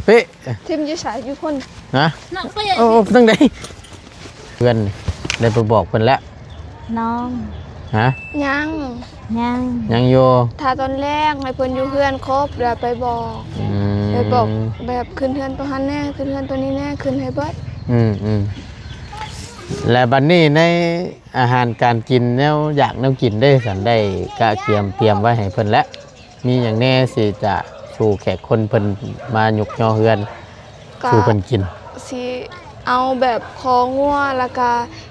เป๊ะทิมอยู่สายอยู่คนนะโอ้ตั้งใดเพื่อนได้ไปบอกเพิ่นแล้วน้องฮะยังอยู่ถ้าตอนแรกให้เพิ่นอยู่เพื่อนครบแล้วไปบอกแบบขึ้นเพื่อนตัวหันแน่ขึ้นเพื่อนตัวนี้แน่ขึ้นให้เบิดและบัดนี้ในอาหารการกินแนวอยากแนวกินได้สันได้กะเตรียมไว้ให้เพิ่นแล้วมีอย่างแน่สิจะสู่แขกคนเพิ่นมาหยุกย่อเฮือนสู่เพิ่นกินสิเอาแบบคองัวแล้วก็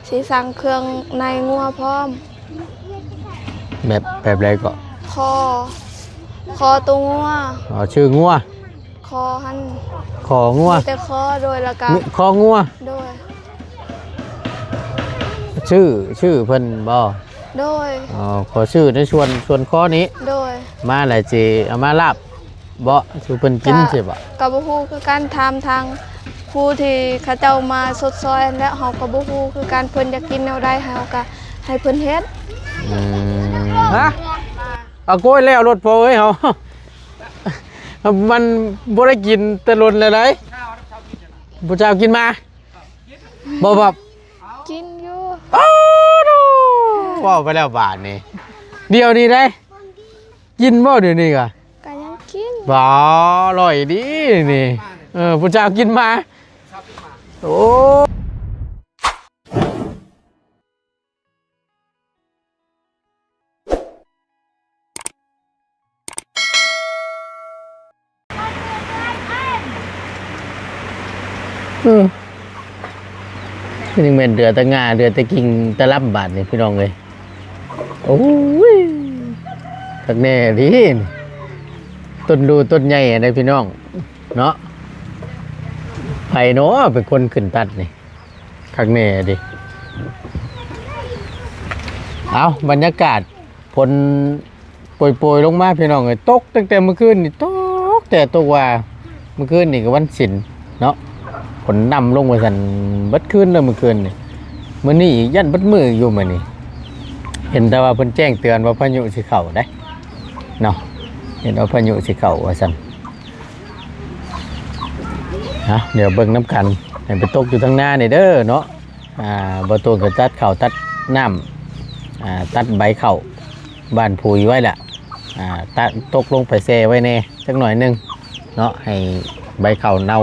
สิสั่งเครื่องในงัวพร้อมแบบไรก็คอตัวงัวชื่องัวคอหันคองัวแต่คอโดยแล้วก็คองัวโดยชื่อเพิ่นบ่โดยขอชื่อในส่วนข้อนี้โดยมาหลายจีเอามาลาบบ่สู่เพิ่นกินใช่บ่ก็บ่ฮู้คือการทำทางผู้ที่เขาเจ้ามาสดซอยและเฮาก็บ่ฮู้คือการเพิ่นอยากกินแนวใดเฮาก็ให้เพิ่นเฮ็ดฮะเอาโกยแล้วรถพอเอ้ยเฮามันบ่ได้กินแต่ล้นเลยได้ผู้เจ้ากินมาบ่กินอยู่ว้าวไปแล้วบาทนี่เดียวนี้ได้กินบ่เดี๋ยวนี้ก็ยังกินบ่อร่อยดีนี่ผู้เจ้ากินมาโอ้นี่เหมือนเดือตะงาเดือตะกิ่งตะลับบาทนี่พี่น้องเลยโอ้ยทักแน่ดีต้นดูต้นใหญ่อะไรพี่น้องเนาะไผ่เนาะเป็นคนขึ้นตัดนี่ทักแน่ดิเอาบรรยากาศฝนโปรยลงมาพี่น้องเลยตกตั้งแต่เมื่อคืนนี่ตกแต่ตัวว่าเมื่อคืนนี่ก็วันศิลเนาะฝนนำลงมาสั่นบัดคืนเลยเมื่อคืนนี่มื้อนี้ยันบัดมืออยู่มื้อนี้เห็นแต่ว่าเพิ่นแจ้งเตือนว่าพายุสิเข้าได้เนาะเห็นว่าพายุสิเข้าว่าซั่นเดี๋ยวเบิ่งน้ำกันให้ไปตกอยู่ทางหน้านี่เด้อเนาะบ่ตัวก็ตัดข้าวตัดน้ำตัดใบข้าวบ้านปุ๋ยไว้แหละตัดตกลงไปแช่ไว้แน่สักหน่อยนึงเนาะให้ใบข้าวเน่า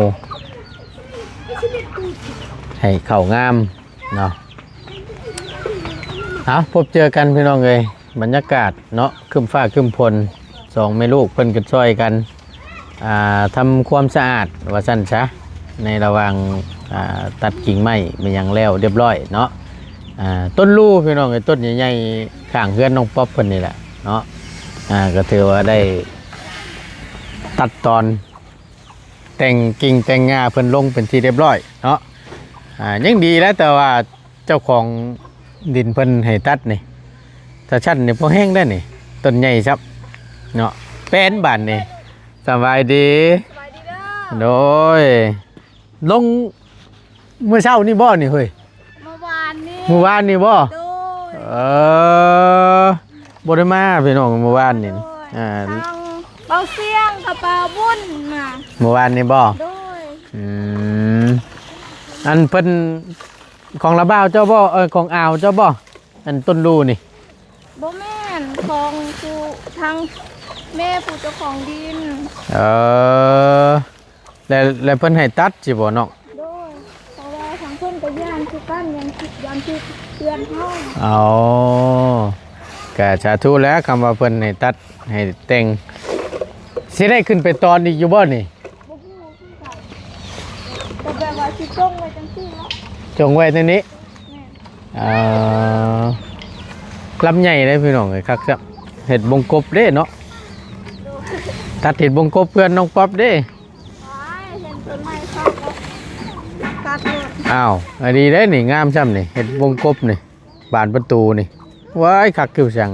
ให้เข่างามเนาะพบเจอกันพี่น้องเลยบรรยากาศเนาะคึมฟ้าคึมพลสองแม่ลูกเพิ่นกันช่วยกันทำความสะอาดว่าสั้นซะในระหว่างตัดกิ่งไม้เป็นอย่างแล้วเรียบร้อยเนาะต้นลู่พี่น้องเลยต้นใหญ่ๆข้างเฮือนน้องป๊อปเพิ่นนี่แหละเนาะก็ถือว่าได้ตัดตอนแต่งกิ่งแต่งงาเพิ่นลงเป็นที่เรียบร้อยเนาะยังดีแล้วแต่ว่าเจ้าของดินเพิ่นให้ตัดนี่ถ้าชั้นนี่พอแห้งได้นี่ต้นใหญ่ครับเนาะเป็นบานนี่สบายดีโดยลงเมื่อเช้านี่บ่นี่เฮ้ยเมื่อวานนี่บ่บ่ได้มาพี่น้องเมื่อวานนี่เบาเสียงกับเบาบุญมาเมื่อวานนี่บ่อันเพิ่นของระบ้าวเจ้าบ่ของอ่าวเจ้าบ่อันต้นรูนี่บ่แม่นของผู้ทางแม่ผู้เจ้าของดินแล้วเพิ่นให้ตัดสิบ่น้องโดยเพราะว่าทางเพิ่นก็ย่านคือกันยังคือเตือนเฮาก็สาธุแล้วคำว่าเพิ่นให้ตัดให้แต่งสิได้ขึ้นไปตอนอีกอยู่บ่นี่แต่แบบว่าสิจงไว้จังซี่แล้วจงไว้ตรงนี้ลำใหญ่เลยพี่น้องเลยครับเห็ดบงกบเด้เนาะตัดเห็ดบงกบเพื่อนน้องป๊อปเด้อ้าวอันนี้ได้นี่งามช่ำนี่เห็ดบงกบนี่บานประตูนี่ว้ายคักกิ้วจัง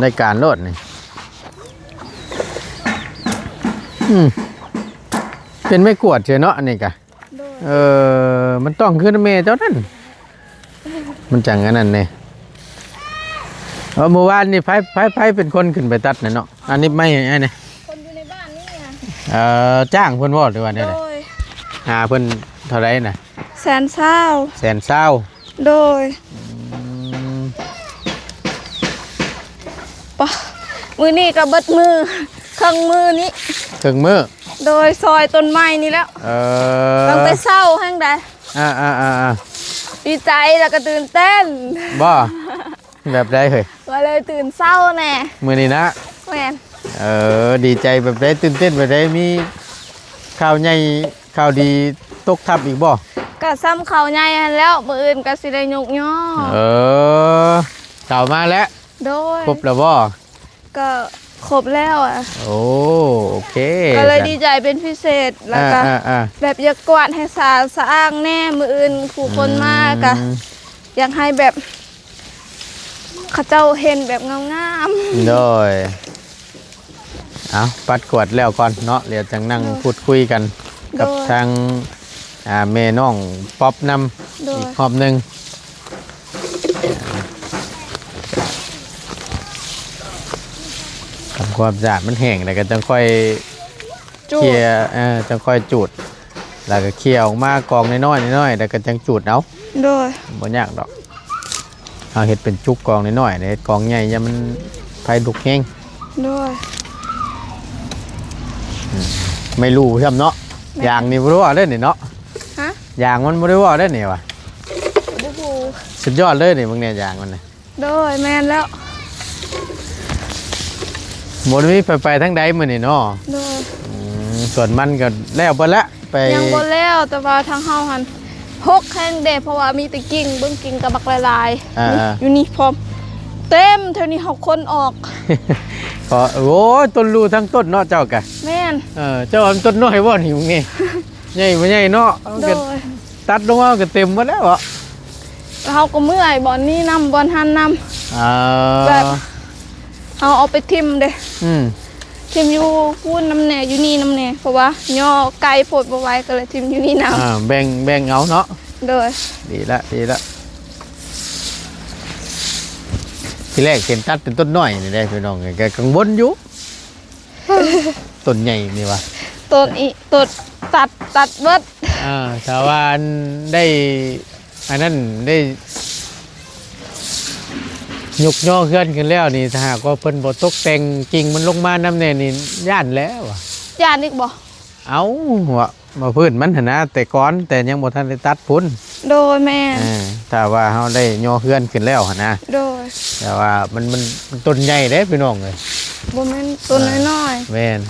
ในการโลดนี่เป็นไม่กวดเชียวเนาะนี่กะมันต้องขึ้นเมย์เจ้านั่นมันจังกันนั่นเนี่ยเมื่อวานนี่ไพ่เป็นคนขึ้นไปตัดเนาะอันนี้ไม่ไงเนี่ยคนอยู่ในบ้านนี่ไง จ้างเพิ่นบ่หรือว่าแนว โด ใด ย หาเพิ่นเท่าไรน่ะ แสนเศร้า แสนเศร้า โดย อืม ปะมือนี่ก็เบิดมือเครื่องมือนี้ ถึงมื้อ โดยซอยต้นไม้นี่แล้วตั้งแต่เศร้าแห้งใด อ่าดีใจแล้วก็ตื่นเต้น บ่แบบใดเฮ้ย ก็เลยตื่นเศร้าแน่ มื้อนี้นะ แม่น ดีใจแบบใดตื่นเต้นแบบใดมีข่าวใหญ่ข่าวดีตกทับอีกบ่ ก็ซ้ำเขาใหญ่หั้นแล้วมืออื่นก็สิได้ยกย่อ ข่าวมาแล้ว โดย ครบแล้วบ่ ก็ครบแล้วอ่ะ โอเค ก็เลยดีใจเป็นพิเศษแล้วก็ อ่า แบบอยากกวาดให้สะอ้างแน่มืออื่นผู้คนมากอะอยากให้แบบเขาเจ้าเห็นแบบงาม โดยเอาปัดกวดแล้วก่อนเนาะเดี๋ยวจังนั่งพูดคุยกันกับทางแม่น้องป๊อปนำ ๆโด อี ย กรอบหนึ่งทำความสะอาดมันแห้งแล้วก็จังค่อย จู เคลียร์จังค่อยจูดแล้วก็เคลียร์ออกมากองน้อยๆน้อยๆแล้วก็จังจูดเอา โดย บ่ยากดอกเอาเห็ดเป็นจุกกองน้อยๆเห็ดกองใหญ่ยังมันไฟลุกแห้ง โดย ไม่รู้ใช่ไหมเนาะยางนี่บ่รู้ว่าเด้อนี่เนาะ ฮะ ยางมันบ่ได้ว่าเด้อนี่ว่ะ บูบู สุดยอดเลยนี่บางเนี่ยยางมันน่ะ โดยแมนแล้ว บ่ได้มีไปทั้งใดมื้อนี่เนาะ โดย ส่วนมันก็แล้วไปละไป ยังบนแล้วแต่ว่าทางเฮาหันหกแข้งเดเพราะว่ามีแต่กิ่งเบิ้งกิ่งกับบักลายๆนี่อยู่นี่พร้อมเต็มเท่านี้เฮาคนออก ก็โอ้ยต้นรูทั้งต้นเนาะเจ้ากะ แม่น เจ้าอันต้นน้อยบ่นี่มึงนี่ ใหญ่บ่ใหญ่เนาะเอา โด ก็ ย ตัดลงมาก็เต็มหมดแล้วอ่ะ เฮาก็เมื่อยบ่อนนี้นำบ่อนหันนำ แบบ เฮาเอาไปทิ่มเด้ อืม ทิ่มอยู่พูนน้ำแหน่อยู่นี่น้ำแหน่เพราะว่าย่อไกลโพดบ่ไหวก็เลยทิ่มอยู่นี่นำ แบ่งเอาเนาะ โดย ดีละทีแรกเห็นตัดเป็นต้นน้อยนี่ได้พี่น้องแกกังวลอยู่ ต้นใหญ่นี่ว่ะ ต้นอีต้นตัดเบิด ชาวบ้านได้อันนั้นได้ยกย่อเคลื่อนขึ้นแล้วนี่ถ้าหากว่าเพิ่นบ่ตกแต่งกิ่งมันลงมาน้ำแน่นี่ย่านแล้วอะ ย่านอีกบ่ เอาหัวมาพื้นมันหั่นนะแต่ก่อนแต่ยังบ่ทันได้ตัดพุ่น โดยแม่ ถ้าว่าเฮาได้ย่อเคลื่อนขึ้นแล้วหั่นนะ โดย แต่ว่ามันต้นใหญ่เด้พี่น้องเอ้ย บ่แม่นต้นน้อย แม่น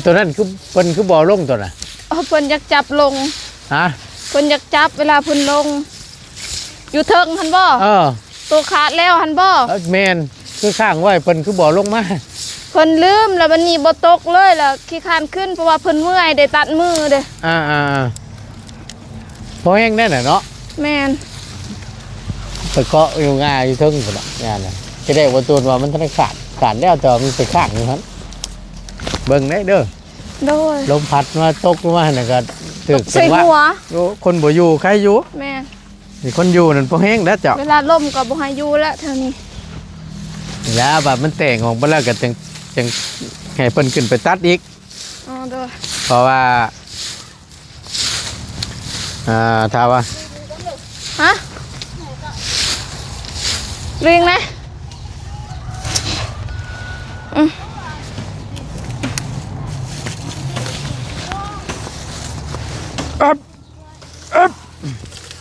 ตัวนั้นคือเพิ่นคือบ่ลงตัวน่ะ ๆเพิ่นอยากจับลง ฮะ เพิ่นอยากจับเวลาเพิ่นลง อยู่เทิงหันบ่ ตัวขาดแล้วหันบ่ แม่นคือข้างไว้เพิ่นคือบ่ลงมา เพิ่นลืมแล้ววันนี้บ่ตกเลยแล้วขี้คร้านขึ้นเพราะว่าเพิ่นเมื่อยได้ตัดมือเด้ พอแห้งได้น่ะเนาะ แม่น ไปเกาะอยู่ง่ายอยู่เทึงพุ่นน่ะงานน่ะจะได้ว่าตัวว่ามันทันได้ขาดแล้วแต่ว่ามันไปข้างอยู่หั่นเบิ่งได้เด้อ โดย ลมพัดมาตกลงมาน่ะก็ตึก ใส่ ว่า หัว คนบ่อยู่ใครอยู่ แม่น นี่คนอยู่นั่นพอแห้งแล้วเจ้า เวลาล่มก็บ่ให้อยู่แล้วเท่านี้ แล้วแบบมันแต่งของเพิ่นแล้วก็จังให้เพิ่นขึ้นไปตัดอีก อ๋อโดย เพราะว่าถ้าว่า ฮะเรียงนะ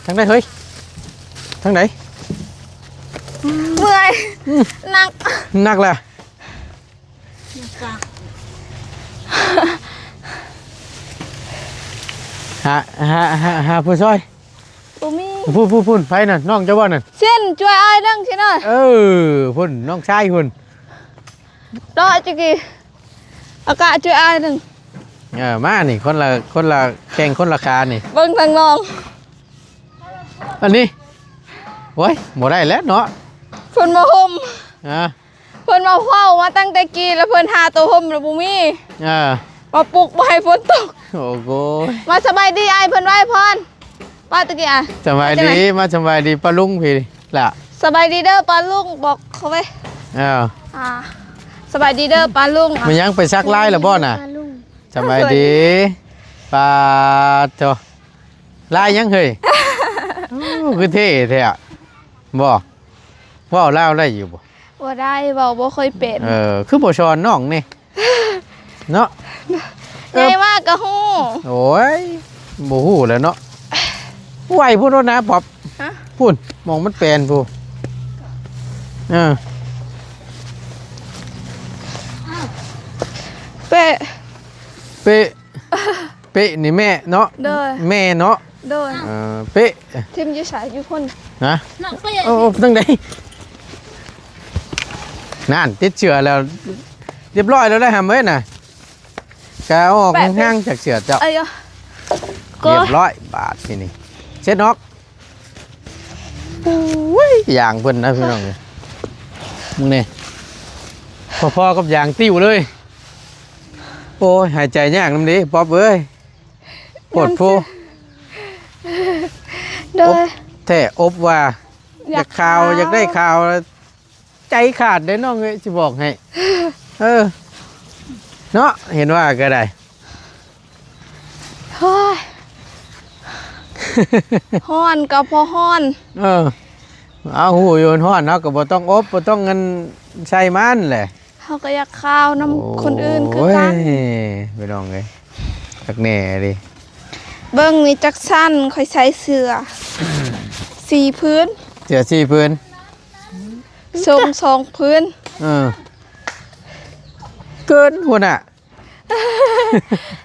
ทางไหนเฮ้ยทางไหน เมื่อยนัก นักแหละหาผู้ช่วย บ่มี พูนไปนั่นน้องเจ้าบ่นั่น เส้นช่วยอ้ายเด้งใช่หน่อย พุ่นน้องชายพุ่น รอจิกี้อากาศช่วยอ้ายเด้ง มานี่คนละแข่งคนละคานี่ เบิ่งทางน้อง อันนี้โอ้ยบ่ได้แล้วเนาะ เพิ่นมาห่ม อ่า เพิ่นมาเฝ้ามาตั้งแต่กี้แล้วเพิ่นหาตัวห่มแล้วบ่มี อ่า มาปลุกบ่ให้ฝนตก โอ้โห มาสบายดีอ้ายเพิ่นไหว้พรว่าตะกี้อ่ะ สบายดีมาสบายดีป้าลุงพี่ล่ะ สบายดีเด้อปาลุงบอกเขาไว้ อ้าว อ่า สบายดีเด้อป้าลุง มันยังไปซักลายแล้วบ่น่ะ ปลาลุง สบายดีปลาโตลายยังเฮ้ย โอ้คือเท่แท้อะบ่ว้าวลาวได้อยู่บ่ บ่ได้เว้าบ่เคยเป็น คือบ่ชอนน้องนี่ เนาะ ใหญ่มากก็ฮู้ โอ้ยบ่ฮู้แล้วเนาะไหวพูดแล้วนะป๊อบ ฮะ พูดมองมันแปลนพูเออ เป๊ะ เป๊ะเป๊ะนี่แม่เนาะ เด้อ แม่เนาะ เด้อ เป๊ะ ทีมอยู่ไสอยู่พุ่น นะ น้องไป โอ้ตั้งใดนั่นติดเชื้อแล้วเรียบร้อยแล้วได้หำเอ้ยน่ะกะเอาออกห่างๆจากเชื้อเจ้า เอ้ยก็ เรียบร้อยบาทที่นี่เช็ดนอกอุ้ยยางเพิ่นนะพี่น้องเนี่ยมึงนี่พอๆกับยางติ้วเลย โอ้ยหายใจยากน้ำดีป๊อบเอ้ยปวดโพ เด้อ แท้อบว่าอยากข่าวอยากได้ข่าวใจขาดได้น้องเอ้ยสิบอกให้ เออเนาะเห็นว่าก็ได้ เฮ้ยฮ้อนก็พอฮ้อน เออเอาหูโยนห้อนเนาะก็บ่ต้องอบบ่ต้องเงินใช้มันแหละ เฮาก็อยากข้าวน้ำคนอื่นคือกัน โอ้ยไปลองเลยจักแหน่ดิ เบิ่งนี่จักสั้นค่อยใส่เสื้อ สีพื้น เสียสี่พื้น ทรงสองพื้น เออเกินหุ่นอ่ะ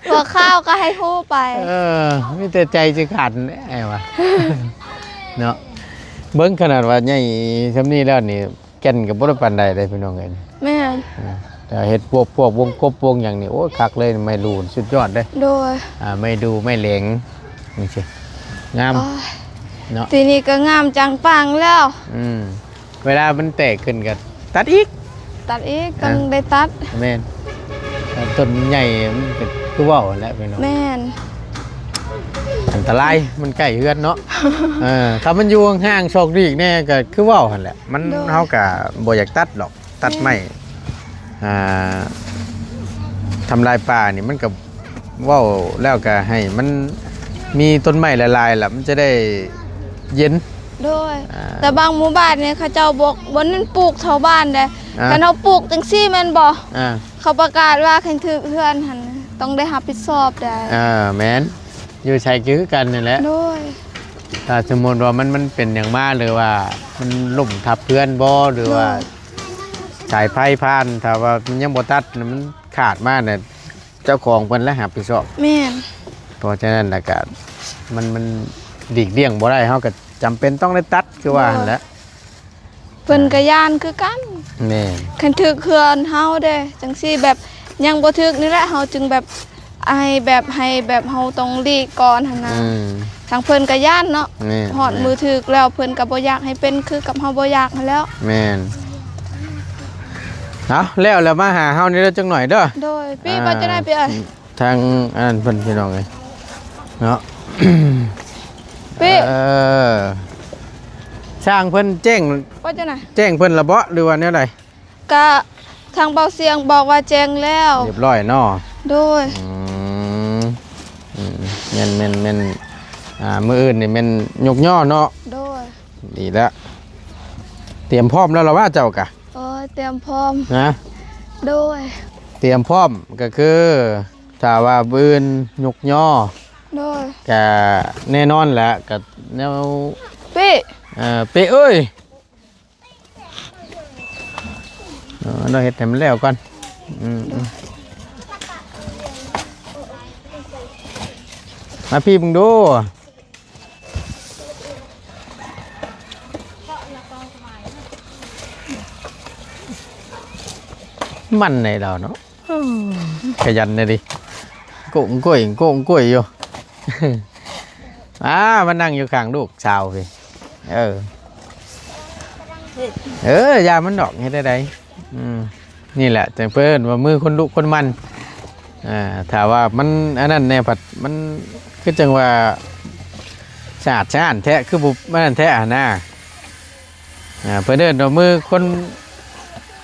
หัวข้าวก็ให้ฮู้ไป เออมีแต่ใจจะขาดไอ้วะ เนาะเบิ้งขนาดว่าใหญ่ซำนี้แล้วนี่แก่นกับบ่ได้ปานใดเลยพี่น้องเอ้ย แม่น แต่เฮ็ดพวกวงกบวงอย่างนี้โอ้ยคักเลยไม่รู้สุดยอดเลย โดย ไม่ดูไม่เหลงนี่สิงาม โอ้ย เนาะ ทีนี้ก็งามจังปังแล้ว เวลามันแตกขึ้นก็ตัดอีก ตัดอีกต้องได้ตัด แม่นต้นใหญ่มันก็คือว่าวแหล้วพี่น้อง แม่น อันตรายมันใกล้เฮือนเนาะ ถ้ามันอยู่ห่างๆโชคดีอีกแน่ก็คือว่าวหั่นแหละมันเฮาก็บ่อยากตัดหรอกตัดไม้ทำลายป่านี่มันก็ว่าวแล้วก็ให้มันมีต้นไม้ละลายล่ะมันจะได้เย็น โดยแต่บางหมู่บ้านเนี่ยเขาเจ้าบอกบ่นั่นปลูกแถวบ้านเด้คันเฮาปลูกจังซี่แม่นบ่ อ่า เขาประกาศว่าคันถึกเฮือนหั่นต้องได้รับผิดชอบได้ แม่นอยู่ใช้คือกันนี่แหละ โดย ถ้าสมมติว่ามันเป็นอย่างมากหรือว่ามันล่มทับเพื่อนบ่หรือว่าสายไฟผ่านถ้าว่ามันยังบ่ตัดมันขาดมากเนี่ยเจ้าของเพิ่นและหาผิดชอบ แม่น เพราะฉะนั้นน่ะก็มันหลีกเลี่ยงบ่ได้เฮาก็จำเป็นต้องได้ตัดคือว่าหั่นแหละ เพิ่นก็ย่านคือกัน แม่น คันถึกเฮือนเฮาเด้จังซี่แบบยังบ่ถึกนี่แหละเฮาจึงแบบให้เฮาต้องหลีกก่อนหั่นนะ อืม ทางเพิ่นก็ย่านเนาะ แม่น ฮอดมือถึกแล้วเพิ่นก็บ่อยากให้เป็นคือกับเฮาบ่อยากหั้นแล้ว แม่นเอาแล้วมาหาเฮานี่เด้อจังหน่อยเด้อ โดยพี่บ่จะได้ไปเอ้ย ทางอันนั้นเพิ่นพี่น้องเอ้ยเนาะ พี่ ช่างเพิ่นแจ้ง บ่จะน่ะ เพิ่นละบ่หรือว่าแนวใด ก็ทางเบาเสียงบอกว่าแจ้งแล้ว เรียบร้อยเนาะ โดย แม่นมื้ออื่นนี่แม่นยกย่อเนาะ โดย ดีแล้วเตรียมพร้อมแล้วล่ะว่าเจ้ากะ โอ้ยเตรียมพร้อม นะ โดย เตรียมพร้อมก็คือถ้าว่ามื้ออื่นยกย่อ โดย ก็แน่นอนแหละก็แนว พี่ เป้เอ้ยเราเฮ็ดให้มันแล้วก่อนมาพี่มึงดูมันในเราเนาะขยันเลยดิโก่งกล้วยอยู่ มานั่งอยู่ข้างลูกสาวพี่ยามันดอกเฮ็ดได้ไดนี่แหละจังเพิ่นว่ามือคนลุกคนมันถ้าว่ามันอันนั้นแน่ผัดมันคือจังว่าสะอาดแท้คือบุบมันนั่นแท้หน้าเพิ่นเดินว่ามือคน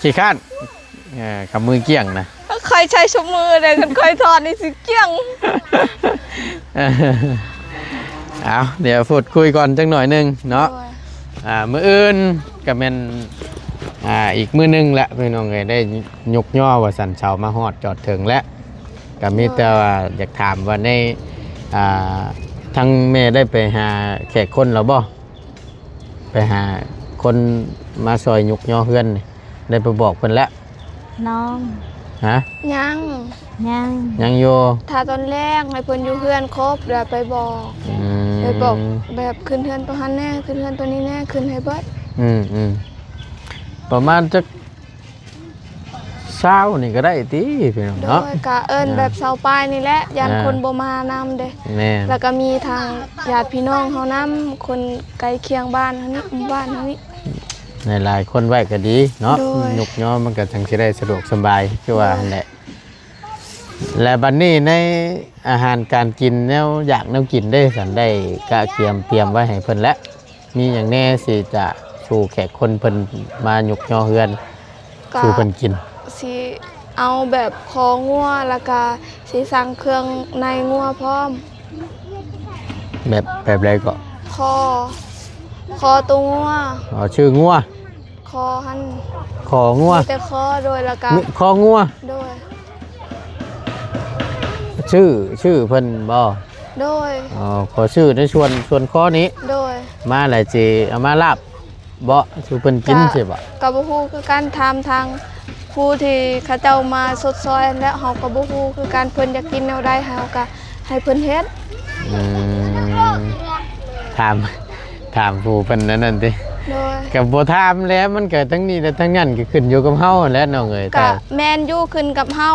ขี้ข้าน กับมือเกี่ยงนะ ใครใช้ชุบมือเลยกันใครถอดนี่สิเกี้ยง เอาเดี๋ยวพูดคุยก่อนจังหน่อยหนึงเนาะมื้ออื่นก็แม่นอีกมื้อหนึงแหละพี่น้องเอ้ยได้ยกย่อว่าสันเชามาฮอดจอดถึงแล้วก็มีแต่ว่าอยากถามว่าในทั้งแม่ได้ไปหาแขกคนแล้วบ่ไปหาคนมาซอยยกย่อเฮือนนี่ได้ไปบอกเพิ่นแล้ว น้อง ฮะ ยัง ยัง ยังอยู่ ถ้าตอนแรกให้เพิ่นอยู่เฮือนครบแล้วไปบอก ไปบอกแบบขึ้นเฮือนตัวหันแน่ขึ้นเฮือนตัวนี้แน่ขึ้นให้เบิด ประมาณจักเช้านี่ก็ได้ติพี่น้อง โด เนาะ ยกะเอิ้นแบบเสาปลายนี่แหละยันคนบ่มานำเด้ แม่ แล้วก็มีทางญาติพี่น้องเฮานำคนใกล้เคียงบ้านเฮานี่หมู่บ้านเฮานี่ ในหลายคนไว้ก็ดีเนาะ โดย ยกย่อมันก็จังสิได้สะดวกสบายคือว่าหั่นแหละและบัดนี้ในอาหารการกินแนวอยากแนวกินได้สันได้กะเตรียมไว้ให้เพิ่นแล้วมีอย่างแน่สิจะสู่แขกคนเพิ่นมายกย่อเฮือน ก็ สู่เพิ่นกิน สิเอาแบบคองัวแล้วก็สิสั่งเครื่องในงัวพร้อม แบบไรก็ คอตัวงัว อ๋อชื่องัว คอหัน ของัว มีแต่คอโดยแล้วก็ คองัว โดย ชื่อเพิ่นบ่ โดย อ๋อขอชื่อในส่วนข้อนี้ โดย มาหลายจีเอามาลาบบ่สู่เพิ่นกินใช่บ่ ก็บ่ฮู้คือการถามทางผู้ที่เขาเจ้ามาสดซอยและเฮาก็บ่ฮู้คือการเพิ่นอยากกินแนวใดเฮาก็ให้เพิ่นเฮ็ด อืมถามผู้เพิ่นนั่นติ โดย ก็บ่ถามแล้วมันก็ทั้งนี้และทั้งนั้นก็ขึ้นอยู่กับเฮาแหล้วน้องเอ้ย ก็แม่นอยู่ขึ้นกับเฮา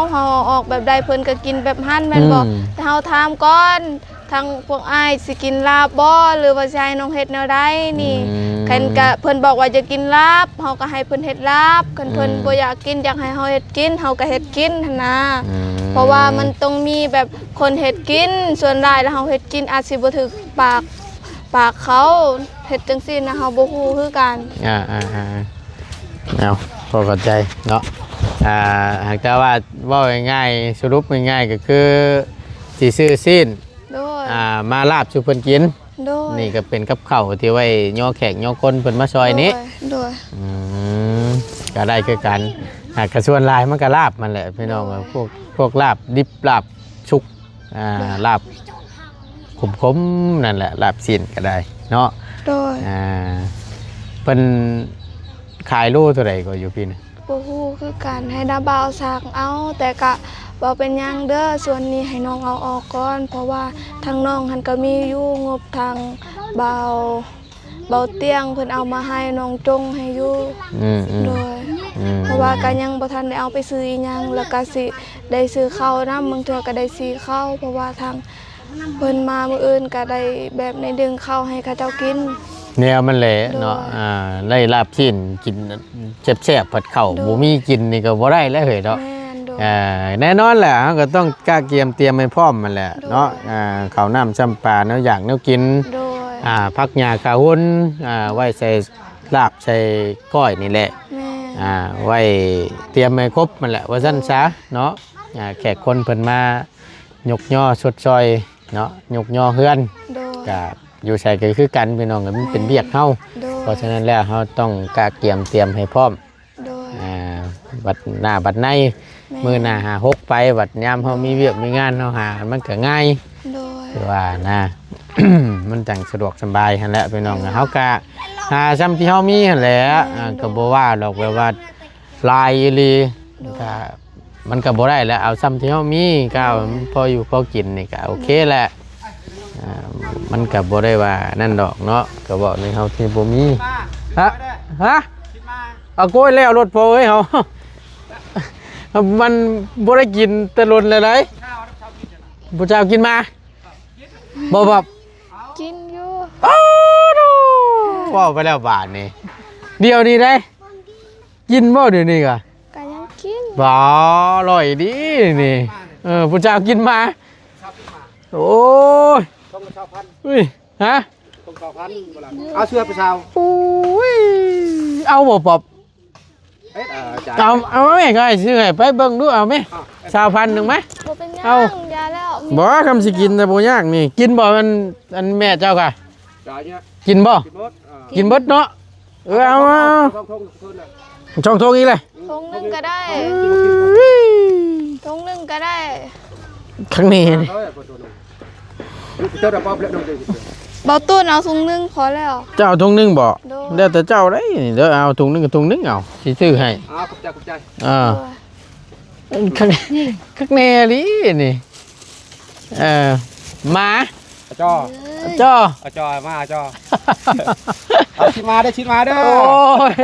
ออกแบบใดเพิ่นก็กินแบบหั่นแม่นบ่ อืม แต่เฮาถามก่อนทางพวกอ้ายสิกินลาบบ่หรือว่าสิให้น้องเฮ็ดแนวใดนี่คันก็เพิ่นบอกว่าจะกินลาบเฮาก็ให้เพิ่นเฮ็ดลาบคันเพิ่นบ่อยากกินอยากให้เฮาเฮ็ดกินเฮาก็เฮ็ดกินหั่นนะ อืม เพราะว่ามันต้องมีแบบคนเฮ็ดกินส่วนหลายแล้วเฮาเฮ็ดกินอาจสิบ่ถึกปากเขาเฮ็ดจังซี่นะเฮาบ่ฮู้คือกัน เอาพอเข้าใจเนาะหากแต่ว่าเว้าง่ายๆสรุปง่ายๆก็คือสิซื้อซีน โดย มาลาบสู่เพิ่นกิน โดย นี่ก็เป็นกับข้าวที่ไว้ย่อแขกย่อคนเพิ่นมาซอยนี้ โดย ก็ได้คือกันหากกระส่วนลายมันก็ลาบมันแหละพี่น้อง โดย พวกลาบดิบลาบชุกลาบขมๆนั่นแหละลาบซีนก็ได้เนาะ โดย เป็นขายโลเท่าไหร่ก็อยู่พี่นะ บ่ฮู้คือกันให้ดาบ่าวสั่งเอาแต่ก็บ่เป็นหยังเด้อส่วนนี้ให้น้องเอาออกก่อนเพราะว่าทางน้องหันก็มีอยู่งบทางเบาเตียงเพิ่นเอามาให้น้องจงให้อยู่ โดยเพราะว่าก็ยังบ่ทันได้เอาไปซื้ออีหยังแล้วก็สิได้ซื้อข้าวนำบางเทื่อก็ได้ซื้อข้าวเพราะว่าทางเพิ่นมามื้ออื่นก็ได้แบบในดึงข้าวให้เขาเจ้ากิน แนวมันแหละเนาะ โดย ไล่ลาบซีนกินแซ่บๆผัดข้าว โดย บ่มีกินนี่ก็บ่ได้แล้วเฮ้ยเนาะ แม่นโดย แน่นอนแหละเราก็ต้องกล้าเตรียมให้พร้อมมันแหละ โดย เนาะข้าวน้ำซ้ำปลาเนาะอยากแนวกิน โดย ผักหญ้าขาหุ่นไว้ใส่ลาบใส่ก้อยนี่แหละ แม่ ไว้เตรียมให้ครบมันแหละว่าซั่นซะเนาะแขกคนเพิ่นมายกย่อสดซอยเนาะยกย่อเฮือน โดย ก็อยู่ใส่ก็คือกันพี่น้องก็มันเป็นเบียกเฮา โดย เพราะฉะนั้นแล้วเฮาต้องกล้าเตรียมให้พร้อม โดย บัดหน้าบัดในมือหน้าหาหกไปบัดยามเฮามีเวียกมีงานเฮาหามันก็ง่าย โดย คือว่านะ มันจังสะดวกสบายหั่นแหละพี่น้องเฮาก็หาซ้ำที่เฮามีหั่นแหละก็บ่ว่าดอกแบบว่าลายอีหลีก็มันก็บ่ได้แล้วเอาซ้ำที่เฮามีก็เอาพออยู่พอกินนี่ก็โอเคแหละมันก็บ่ได้ว่านั่นดอกเนาะก็บอกในเฮาที่บ่มีฮะเอาโกยแล้วรถพอเอ้ยเฮา มันบ่ได้กินแต่ล้นเลยเลยผู้เจ้ากินมาบ่แบบ กินอยู่ อ้าวว้าวไปแล้วบาทนี่เดียวนี้ได้กินบ่เดี๋ยวนี้กะ ก็ยังกิน บ่อร่อยดีนี่ผู้เจ้ากินมาโอ้ย ต้องกระเช้าพัน อุ้ยฮะ ต้องกระเช้าพันเอาเสื้อไปเช้า อุ้ยเอาบ่ปอบ เอาแม่ก็ให้ซื้อให้ไปเบิ่งดูเอาแม่20,000นึงไหม บ่เป็นหยัง เอา ยาแล้ว บ่คำสิกินแต่บ่ยากนี่กินบ่มันอันแม่เจ้าค่ะ จ่ายเนี่ย กินบ่ กินหมดกินเบิดเนาะเอา ท่องทุนน่ะช่องโทงอีกเลย ทงหนึงก็ได้ทงหนึงก็ได้ ข้างนี้นี่ เฮ้ยปวดตัวนึงเจ้าดอกปอบแล้วดอกเดียว เบาตุ้นเอาทงหนึงพอแล้ว เจ้าถุงนึงบ่ โดน เดี๋ยวแต่เจ้าได้นี่เดี๋ยวเอาถุงนึงกับถุงนึงเอาสิซื้อให้ ขอบใจขอบใจ อ่า ข้างข้างในนี่นี่หมา จอ จ้อ จอมาจอเอาชิ้นมาได้ชิ้นมาเด้อ โอ้ย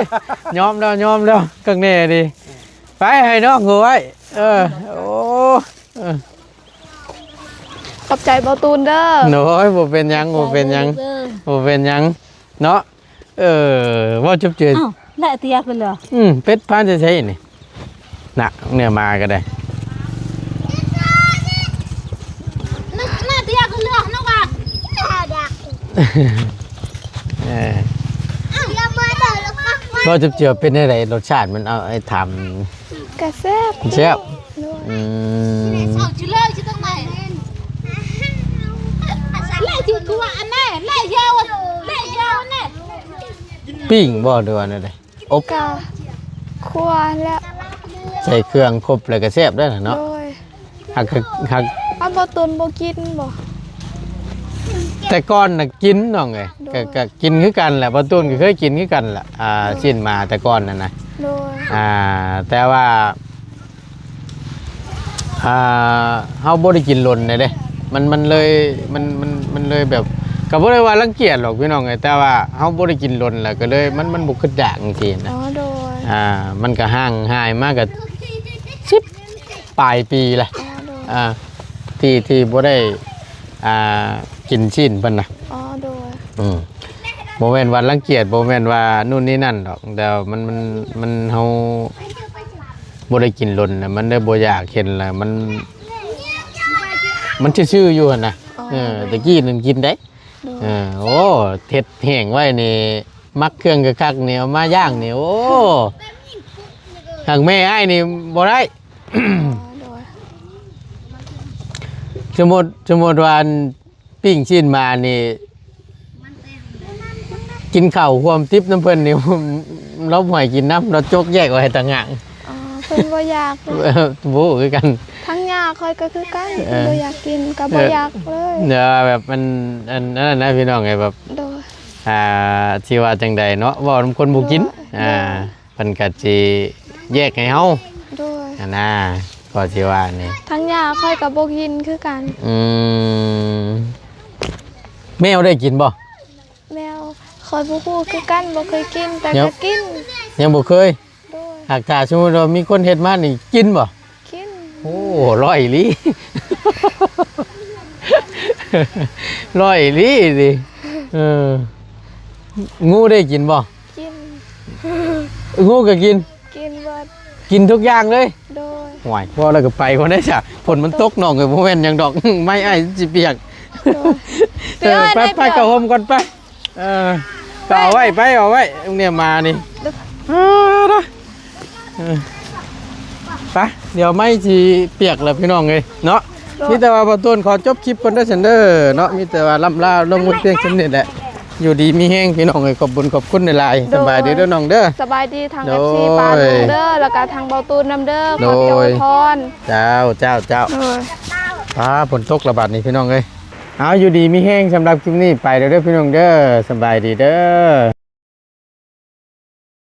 ยอมแล้วข้างในดิไปให้น้องหัวไว้โอ้เออ ขอบใจเบาตูนเด้อ หนูบ่เป็นหยังบ่เป็นหยังบ่เป็นหยังเนาะว่าจุบเจือ อ้าวแหละเตียกันเลย เป็ดพานจะใช้นี่น่ะเนี่ยมาก็ได้ น่าเตียกันเลยนะว่า ว่าจุบเจือเป็นอะไรรสชาติมันเอาไอ้ท กระแซ่บ ำเชียว เอาชิเลยชิตรงไหนแหละจุดคือว่าอันไหนแหละยาวแน่ ปิ้งบ่ด้วยนั่นเลยอบ กะคั่วแล้ว ใส่เครื่องครบเลยก็แซ่บได้เนาะ โดย หักเอาเบาตูนบ่กินบ่ แต่ก่อนน่ะกินน้องไงก็กินคือกันแหละประตูนก็เคยกินคือกันแหละชิ้นมาแต่ก่อนนั่นนะ โดย แต่ว่าเฮาบ่ได้กินหล่นเลยเด้มันเลยแบบก็บ่ได้ว่ารังเกียจหรอกพี่น้องไงแต่ว่าเฮาบ่ได้กินหล่นแล้วก็เลยมันบ่คือด่างจังซี่นะ อ๋อโดย มันก็ห่างหายมากก็10ปลายปีแหละ อ๋อโดย ที่บ่ได้กินชิ้นเพิ่นน่ะ อ๋อโดย โมเมนต์ว่ารังเกียจโมเมนต์ว่านู่นนี่นั่นดอกแต่มันเฮาบ่ได้กินหล่นน่ะมันได้บ่อยากเห็นล่ะมันชื่อๆอยู่หั่นน่ะตะกี้นึงกินได้โอ้เฮ็ดแห้งไว้นี่มักเครื่องกะคักนี่เอามาย่างนี่โอ้หากแม่อ้ายนี่บ่ได้ อ๋อโดย สมมุติว่าปิ้งชิ้นมานี่กินข้าวความทิพย์น้ำเพิ่นนี่ เราบ่ให้กินน้ำเราจกแยกไว้ต่างหาก อ๋อเพิ่นบ่อยากเลย บูคือกัน ทั้งยาค่อยก็คือกันเพิ่นบ่อยากกินก็บ่อยากเลย เดี๋ยวแบบมันอันนั้นนะพี่น้องไงแบบ โดย ที่ว่าจังใดเนาะเว้านำคนบ่กินเพิ่นก็สิแยกให้เฮา โดย นะก็สิว่านี่ ทั้งยาค่อยก็บ่กินคือกัน แมวได้กินบ่ แมวคอยบ่ฮู้คือกันบ่เคยกินแต่ เดี๋ยว ก็กิน ยังบ่เคย โดย หากถ้าสมมุติว่ามีคนเฮ็ดมานี่กินบ่ กิน โอ้ร้อยอีหลี ร้อยอีหลีดิงูได้กินบ่ กิน งูก็กิน กินเบิด กินทุกอย่างเลย โดย ห่วยพอแล้วก็ไปคนได้จ้ะฝนมันตกน้องก็บ่แม่นหยังดอก ไม่ไอ้สิเปียก โดย ไปเข้าห่มก่อนไปก็เอาไว้ไปเอาไว้ตรงเนี้ยมานี่ไปเดี๋ยวไม่สิเปียกแล้วพี่น้องเอ้ยเนาะมีแต่ว่าพอต้นขอจบคลิปก่อนเด้อซันเด้อเนาะมีแต่ว่าล่ำลาลงมือเพียงซั่นนี่แหละอยู่ดีมีแห้งพี่น้องเอ้ยขอบคุญขอบคุณหลายๆสบายดีเด้อน้องเด้อ สบายดีทาง โดย FC ปาลุงเด้อแล้วก็ทางเบาตูนนำเด้อขอเจ้าอวยพร เจ้า โดย ฝนตกระบาดนี่พี่น้องเอ้ยเอาอยู่ดีมีแห้งสำหรับคลิปนี้ไปเด้อพี่น้องเด้อสบายดีเด้อ